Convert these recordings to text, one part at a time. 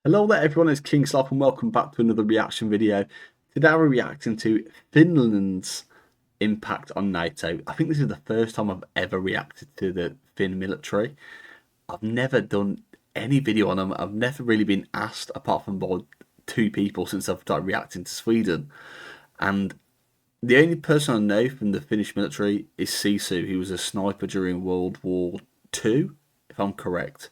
Hello there everyone, it's King Sloth and welcome back to another reaction video. Today we're reacting to Finland's impact on NATO. I think this is the first time I've ever reacted to the Finn military. I've never done any video on them. I've never really been asked, apart from by two people, since I've started reacting to Sweden. And the only person I know from the Finnish military is Sisu, who was a sniper during World War II, if I'm correct.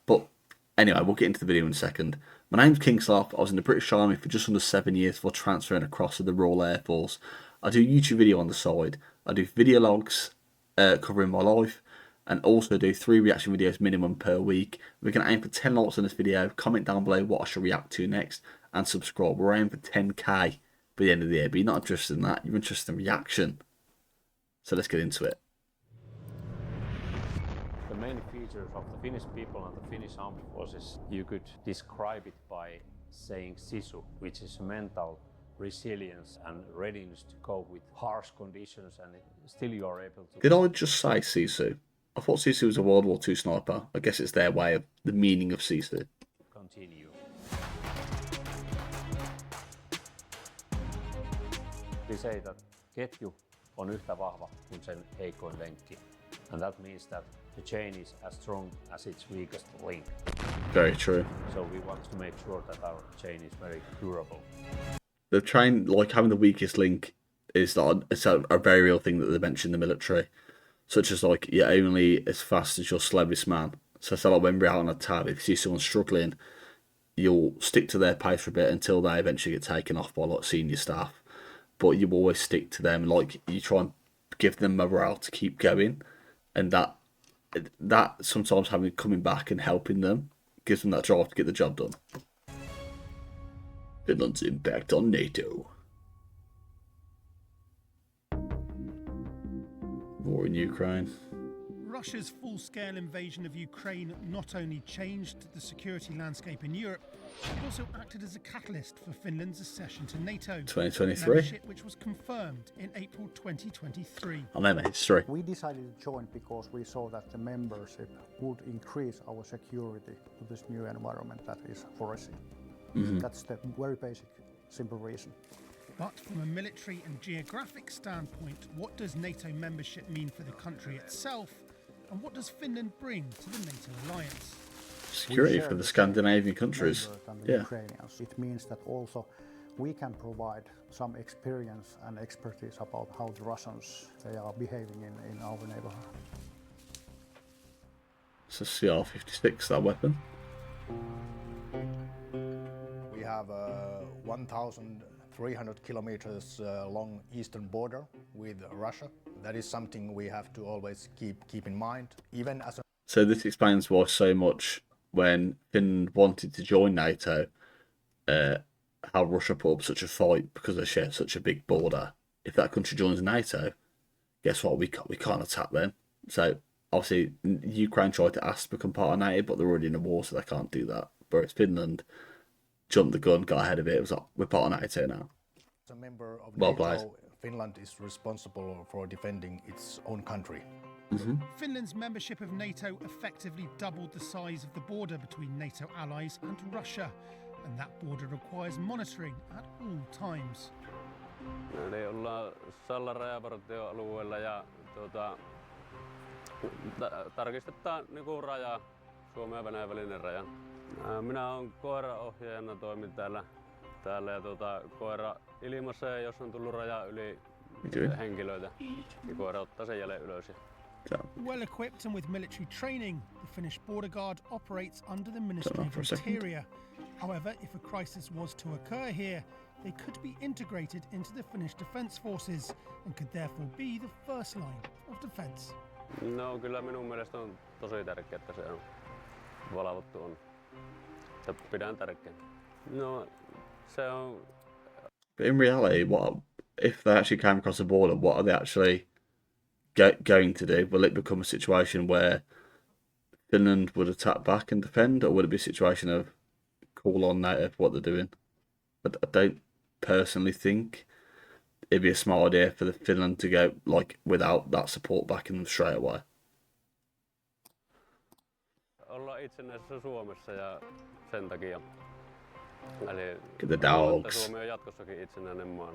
But anyway, we'll get into the video in a second. My name's King Sloth. I was in the British Army for just under 7 years before transferring across to the Royal Air Force. I do a YouTube video on the side. I do video logs covering my life, and also do 3 reaction videos minimum per week. We're going to aim for 10 likes on this video. Comment down below what I should react to next, and subscribe. We're aiming for 10k by the end of the year, but you're not interested in that. You're interested in reaction. So let's get into it. The main features of the Finnish people and the Finnish armed forces, you could describe it by saying sisu, which is mental resilience and readiness to cope with harsh conditions, and still you are able to... Did I just say Sisu? I thought Sisu was a World War II sniper. I guess it's their way of the meaning of Sisu. Continue. We say that ketju on yhtä vahva kuin sen heikoin lenkki. And that means that the chain is as strong as its weakest link. Very true. So we want to make sure that our chain is very durable. The chain, like having the weakest link, is that it's a very real thing that they mention in the military. Such as like, you're only as fast as your slowest man. So it's like when we're out on a tab, if you see someone struggling, you'll stick to their pace for a bit until they eventually get taken off by like senior staff. But you always stick to them, like you try and give them morale to keep going, and that sometimes coming back and helping them gives them that drive to get the job done. Finland's impact on NATO. War in Ukraine. Russia's full-scale invasion of Ukraine not only changed the security landscape in Europe, but also acted as a catalyst for Finland's accession to NATO. 2023. Membership which was confirmed in April 2023. I know, mate, it's true. We decided to join because we saw that the membership would increase our security to this new environment that is foreseen. That's the very basic, simple reason. But from a military and geographic standpoint, what does NATO membership mean for the country itself? And what does Finland bring to the NATO alliance? Security for the Scandinavian countries. Yeah. Ukrainians. It means that also we can provide some experience and expertise about how the Russians they are behaving in our neighborhood. It's a CR-56, that weapon. We have a 1,300 kilometers long eastern border with Russia. That is something we have to always keep in mind, even as a... So this explains why so much when Finland wanted to join NATO, how Russia put up such a fight because they share such a big border. If that country joins NATO, guess what? We can't attack them. So obviously Ukraine tried to ask to become part of NATO, but they're already in a war, so they can't do that. Whereas Finland jumped the gun, got ahead of it. It was like, we're part of NATO now. As a member of Well NATO, played. Finland is responsible for defending its own country. Finland's membership of NATO effectively doubled the size of the border between NATO allies and Russia, and that border requires monitoring at all times. Eli ollaan Sallan rajavartioalueella ja tarkistetaan niinku raja, Suomen ja Venäjän välinen raja. Minä olen koiraohjaajana, toimin täällä ja koira ilmaisee, jos on tullut raja yli henkilöitä, niin koira ottaa sen jälleen ylös. Well equipped and with military training, the Finnish border guard operates under the Ministry of Interior. However, if a crisis was to occur here, they could be integrated into the Finnish Defence Forces and could therefore be the first line of defence. No kyllä minun mielestä on tosi tärkeää, että se on valvottu on. Että pidän tärkeänä. No se on... But in reality, what if they actually came across the border? What are they actually going to do? Will it become a situation where Finland would attack back and defend, or would it be a situation of call on NATO for what they're doing? But I don't personally think it'd be a smart idea for the Finland to go like without that support backing them straight away. Ollaan itsenäisessä Suomessa ja sen takia Eli Get the toivon, että dogs. Suomi on jatkossakin itsenäinen maa.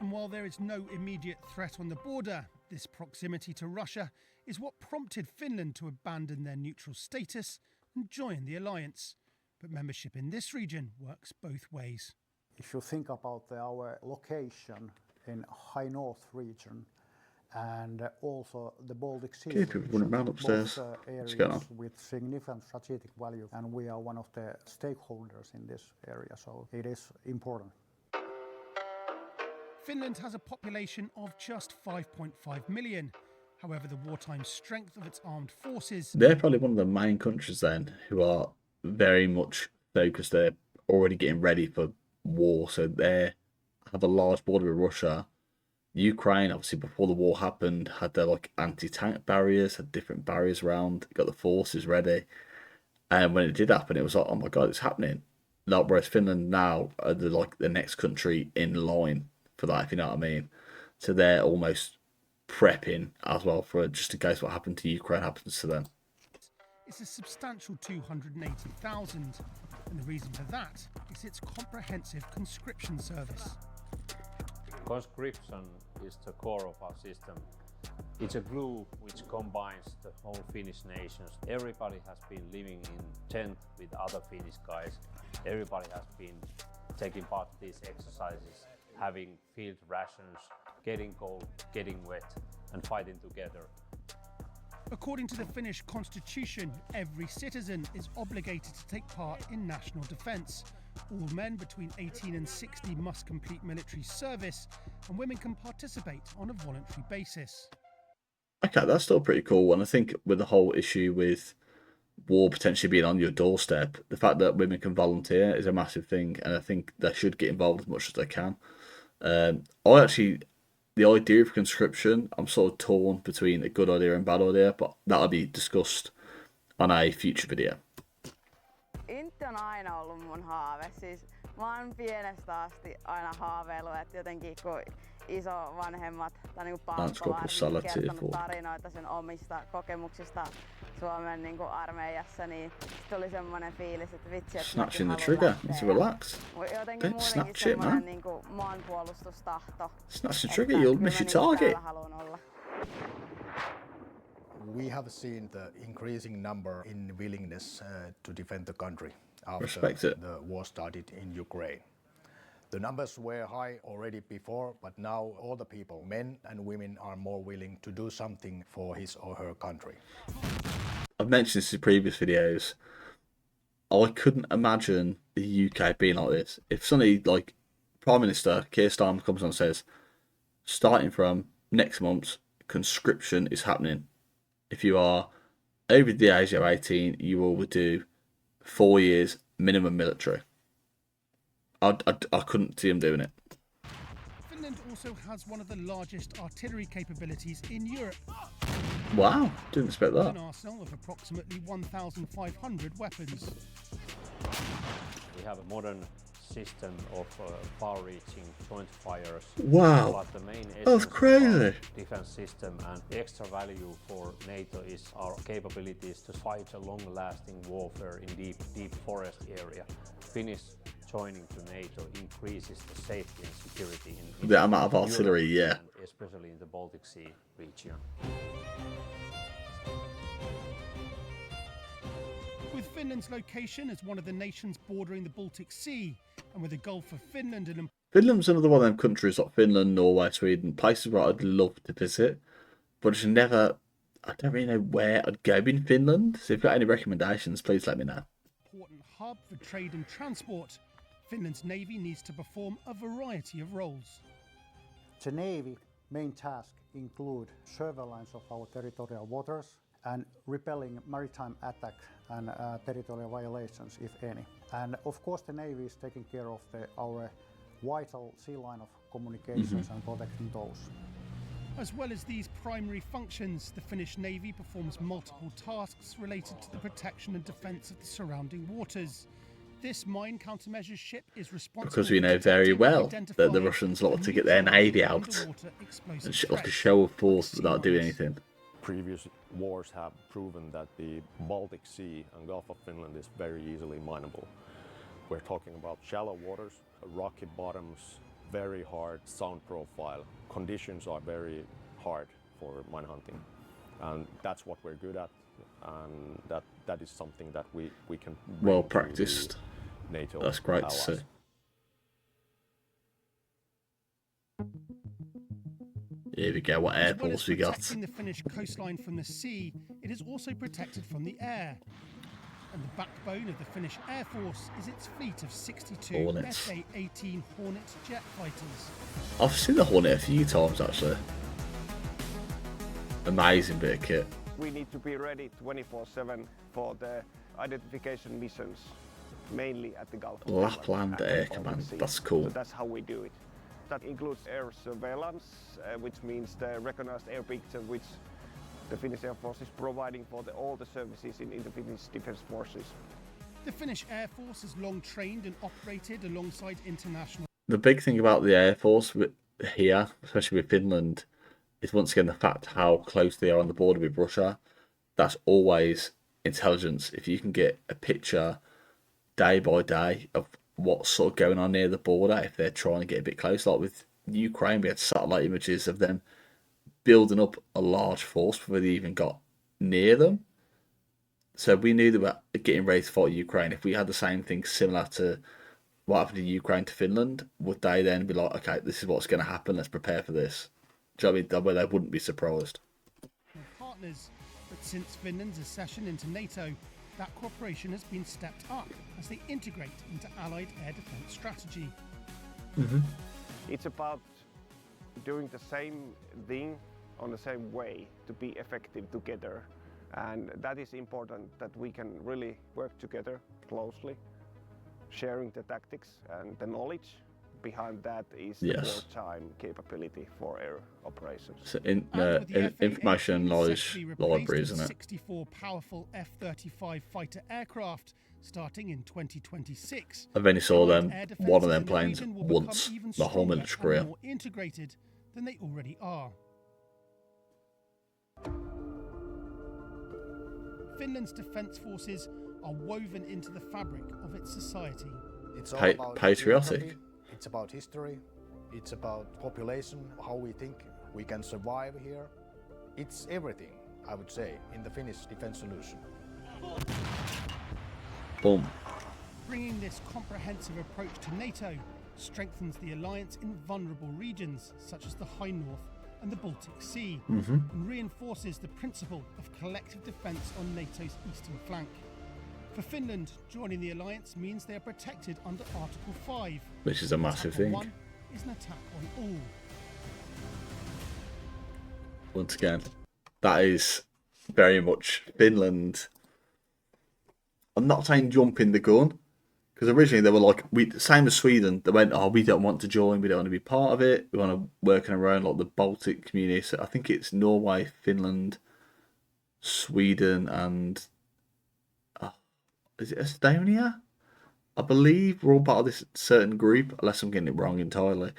And while there is no immediate threat on the border, this proximity to Russia is what prompted Finland to abandon their neutral status and join the alliance. But membership in this region works both ways. If you think about our location in high north region and also the Baltic Sea, Okay, people running around upstairs. both What's going on? areas with significant strategic value, and we are one of the stakeholders in this area, so it is important. Finland has a population of just 5.5 million. However, the wartime strength of its armed forces They're probably one of the main countries then who are very much focused. They're already getting ready for war, so they have a large border with Russia. Ukraine, obviously, before the war happened, had their like anti-tank barriers, had different barriers around, got the forces ready. And when it did happen, it was like, oh my god, it's happening. Like, whereas Finland now are the next country in line for that, if you know what I mean. So they're almost prepping as well for just in case what happened to Ukraine happens to them. is a substantial 280,000. And the reason for that is its comprehensive conscription service. Conscription is the core of our system. It's a glue which combines the whole Finnish nations. Everybody has been living in tent with other Finnish guys. Everybody has been taking part in these exercises, having field rations, getting cold, getting wet, and fighting together. According to the Finnish constitution, every citizen is obligated to take part in national defence. All men between 18 and 60 must complete military service, and women can participate on a voluntary basis. Okay, that's still pretty cool. And I think with the whole issue with war potentially being on your doorstep, the fact that women can volunteer is a massive thing, and I think they should get involved as much as they can. The idea of conscription, I'm sort of torn between a good idea and bad idea, but that'll be discussed on a future video. Intti on aina ollut mun haave. Siis mä oon pienestä asti aina haaveillut, että jotenkin kun isovanhemmat tai niinku pappa kertonut tarinoita sen omista kokemuksista Suomen niinku armeijassa, niin sit oli semmonen fiilis, että vitsi, että Snatching the trigger, need to relax. Jotenkin Don't snatch muutenkin it, man. semmonen niinku maanpuolustustahto. Snatch the trigger, you'll miss your target. We have seen the increasing number in willingness to defend the country after the war started in Ukraine. The numbers were high already before, but now all the people, men and women, are more willing to do something for his or her country. I've mentioned this in previous videos. I couldn't imagine the UK being like this. If suddenly, like, Prime Minister Keir Starmer comes on and says, starting from next month, conscription is happening. If you are over the age of 18, you will do 4 years minimum military. I couldn't see him doing it. Finland also has one of the largest artillery capabilities in Europe. Wow, didn't expect that. An arsenal of approximately 1,500 weapons. We have a modern system of far-reaching joint fires. Wow, But the main that's crazy. defense system and the extra value for NATO is our capabilities to fight a long-lasting warfare in deep forest area. Finnish joining to NATO increases the safety and security in The amount of artillery, Europe, yeah. and especially in the Baltic Sea region. With Finland's location as one of the nations bordering the Baltic Sea, and with the Gulf of Finland an Finland's another one of them countries like Finland, Norway, Sweden, places where I'd love to visit, but I don't really know where I'd go in Finland. So if you've got any recommendations, please let me know. important hub for trade and transport, Finland's navy needs to perform a variety of roles. The Navy main task include surveillance of our territorial waters and repelling maritime attack and territorial violations, if any. And of course the Navy is taking care of our vital sea line of communications and protecting those. As well as these primary functions, the Finnish Navy performs multiple tasks related to the protection and defence of the surrounding waters. This mine countermeasures ship is responsible Because we know very well that the Russians like to get their navy out and like a show of force without doing anything. Previous wars have proven that the Baltic Sea and Gulf of Finland is very easily mineable. We're talking about shallow waters, rocky bottoms, very hard sound profile. Conditions are very hard for mine hunting, and that's what we're good at, and that is something that we can bring well practiced. NATO. That's great allies. to see. Here we go. What air force we got? Protecting the Finnish coastline from the sea, it is also protected from the air. And the backbone of the Finnish Air Force is its fleet of 62 Hornets. SA-18 Hornet jet fighters. I've seen the Hornet a few times actually. Amazing bit of kit. We need to be ready 24/7 for the identification missions, mainly at the Gulf. Lapland Air Command. That's cool. So that's how we do it. That includes air surveillance, which means the recognized air picture, which the Finnish Air Force is providing for all the services in the Finnish Defence Forces. The Finnish Air Force has long trained and operated alongside international. The big thing about the Air Force here, especially with Finland, is once again the fact how close they are on the border with Russia. That's always intelligence. If you can get a picture day by day of what's sort of going on near the border, if they're trying to get a bit close, like with Ukraine, we had satellite images of them building up a large force before they even got near them. So we knew they were getting ready to fight Ukraine. If we had the same thing similar to what happened in Ukraine to Finland, would they then be like, okay, this is what's going to happen, let's prepare for this? Do you know what I mean? Where they wouldn't be surprised. Partners, but since Finland's accession into NATO, that cooperation has been stepped up as they integrate into Allied air defence strategy. It's about doing the same thing on the same way to be effective together, and that is important, that we can really work together closely, sharing the tactics and the knowledge. Behind that is the wartime capability for air operations. So information and knowledge library, isn't it? 64 powerful F-35 fighter aircraft starting in 2026. I've only saw them, one of them planes once, the whole military career. More integrated than they already are. Finland's defence forces are woven into the fabric of its society. It's all about patriotic. geography, it's about history, it's about population, how we think we can survive here. It's everything, I would say, in the Finnish defence solution. Boom. Bringing this comprehensive approach to NATO strengthens the alliance in vulnerable regions such as the High North and the Baltic Sea, and reinforces the principle of collective defence on NATO's eastern flank. For Finland, joining the alliance means they are protected under Article 5, which is a massive thing. One is an attack on all. Once again, that is very much Finland. I'm not saying jumping the gun, because originally they were like, same as Sweden, they went, oh, we don't want to join, we don't want to be part of it, we want to work in our own, like the Baltic community. So I think it's Norway, Finland, Sweden, and is it Estonia? I believe we're all part of this certain group, unless I'm getting it wrong entirely.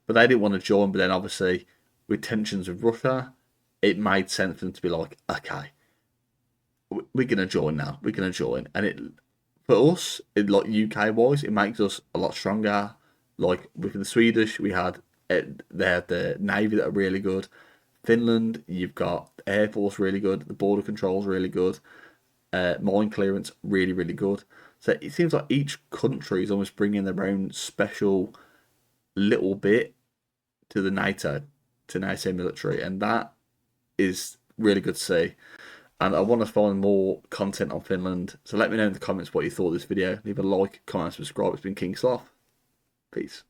But they didn't want to join, but then obviously with tensions with Russia, it made sense for them to be like, okay, we're going to join now, we're going to join. And it, for us, like UK-wise, it makes us a lot stronger. Like with the Swedish, they had the Navy that are really good. Finland, you've got the Air Force really good, the border control's really good. Mine clearance really, really good. So it seems like each country is almost bringing their own special little bit to the NATO military, and that is really good to see. And I want to find more content on Finland, so let me know in the comments what you thought of this video. Leave a like, comment, subscribe. It's been King Sloth. Peace.